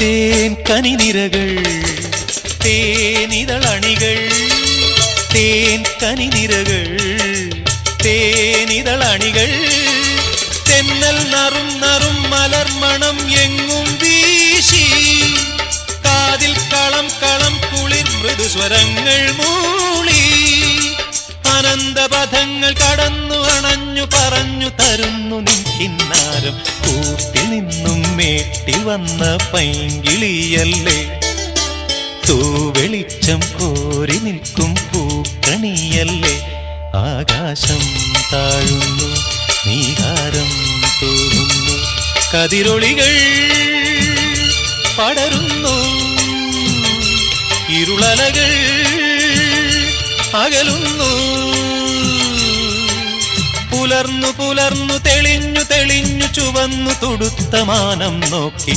തേൻ കനിനിരകൾ തേനിതളണികൾ തേൻ കനിനിരകൾ തേനിതളണികൾ തെന്നൽ നറും നറും മലർമണം എങ്ങും വീശി കാതിൽ കളം കളം കുളിർ മൃദുസ്വരങ്ങൾ മൂളി അനന്തപഥങ്ങൾ കടന്നു അണഞ്ഞു പറഞ്ഞു തരുന്നു നിൻ കിന്നാരം കൂട്ടിൽ നിന്നും മേട്ടി വന്ന പൈങ്കിളിയല്ലേ തൂവെളിച്ചം കോരി നിൽക്കും പൂക്കണിയല്ലേ ആകാശം താഴുന്നു നീഹാരം തോന്നുന്നു കതിരൊളികൾ പടരുന്നു ഇരുളലകൾ അകലുന്നു പുലർന്നു പുലർന്നു തെളിഞ്ഞു തെളിഞ്ഞു ചുവന്നു തുടുത്ത മാനം നോക്കി